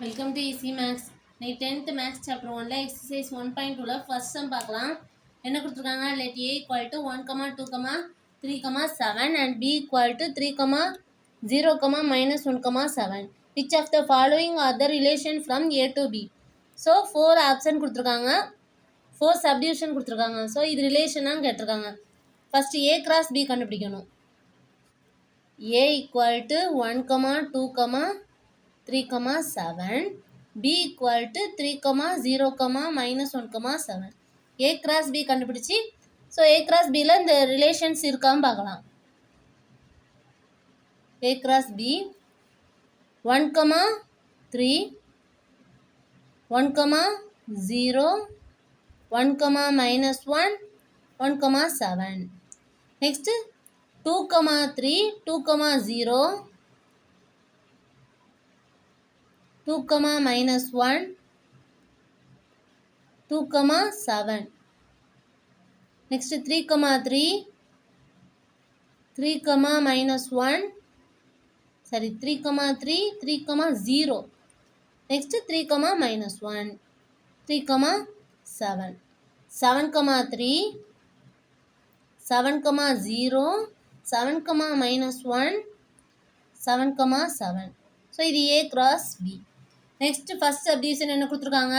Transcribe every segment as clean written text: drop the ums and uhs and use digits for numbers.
Welcome to easy maths. நீ 10th maths chapter 1ல exercise 1.2ல ஃபர்ஸ்ட் சம் பார்க்கலாம். என்ன கொடுத்துருக்காங்க? Let a equal to 1, 2, 3, 7 and b equal to 3, 0, -1, 7. Which of the following are the relation from a to b? So 4 option கொடுத்துருக்காங்க, 4 subdivision கொடுத்துருக்காங்க. So இது ரிலேஷனான்னு கேட்டிருக்காங்க. ஃபஸ்ட்டு a கிராஸ் b கண்டுபிடிக்கணும். a equal to 1, 2, 3, 7. b equal to 3, 0, -1, 7. a cross b கண்டுபிடிச்சி so a cross bல இந்த relations இருக்கான்னு பார்க்கலாம். a cross b 1, 3, 1, 0, 1, -1, 1, 7. Next 2, 3, 2, 0, 2, -1, 2, 7. Next 3, 3, 3, -1, sorry 3, 3, 3, 0. Next 3, -1, 3, 7. 7, 3, 7, 0, 7, -1, 7, 7. So இது a cross b. Next first subdivision என்ன கொடுத்துருக்காங்க?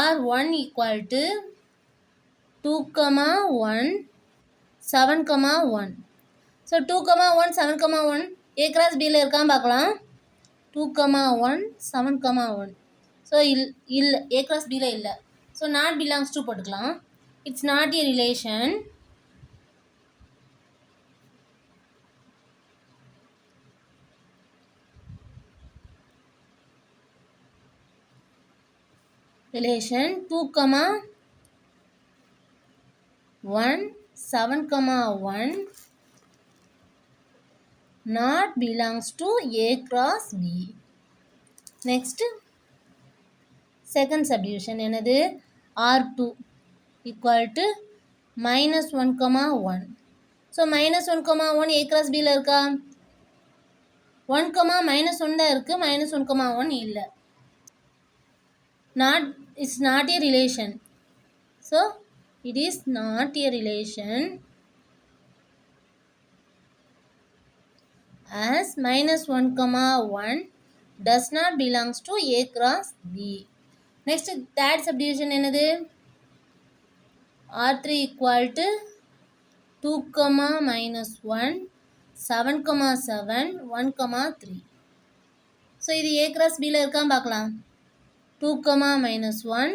r1 equal to 2, 1, 7, 1. So 2, 1, 7, 1 a cross bயில் இருக்கான்னு பார்க்கலாம். 2, 1, 7, 1. So இல்லை a cross bயில் இல்லை. ஸோ நாட் பிலாங்ஸ் டு போட்டுக்கலாம். It's not a relation. Relation 2, 1, 7, 1 not belongs to a cross b. Next second subdivision என்னது? r2 equal to -1, 1. So -1, 1 a cross bயில் இருக்கா? 1, -1 தான் இருக்குது, -1, 1 இல்லை. It's not a relation. So it is not a relation as -1, 1 does not belongs to a cross b. Next third subdivision என்னது? r3 equal to 2, -1, 7, 7, 1, 3. So இது a cross bயில் இருக்கான்னு பார்க்கலாம். 2, -1,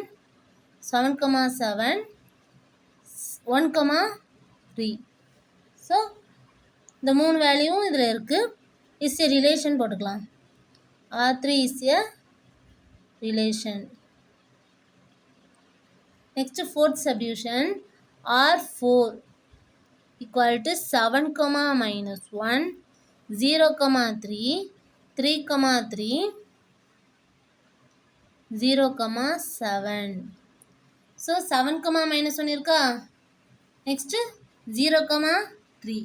7, 7, 1, 3. So இந்த 3 வேல்யூவும் இதில் இருக்குது. இஸ் எ ரிலேஷன் போட்டுக்கலாம். r3 is a relation. Next fourth subdivision r4 equal to 7, -1, 0, 3, 3, 3, 0, 7. So 7, -1 இருக்கா? நெக்ஸ்ட்டு 0, 3.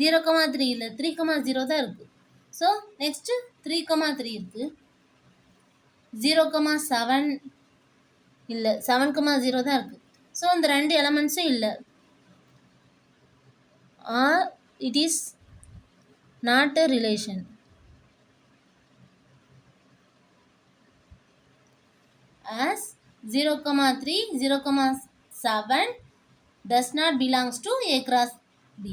0, 3 இல்லை, 3, 0 தான் இருக்குது. ஸோ நெக்ஸ்ட்டு 3, 3 இருக்குது. 0, 7 இல்லை, 7, 0 தான் இருக்குது. ஸோ இந்த ரெண்டு எலமெண்ட்ஸும் இல்லை. R it is not a relation. As 0, 3, 0, 7 does not belongs to a cross b.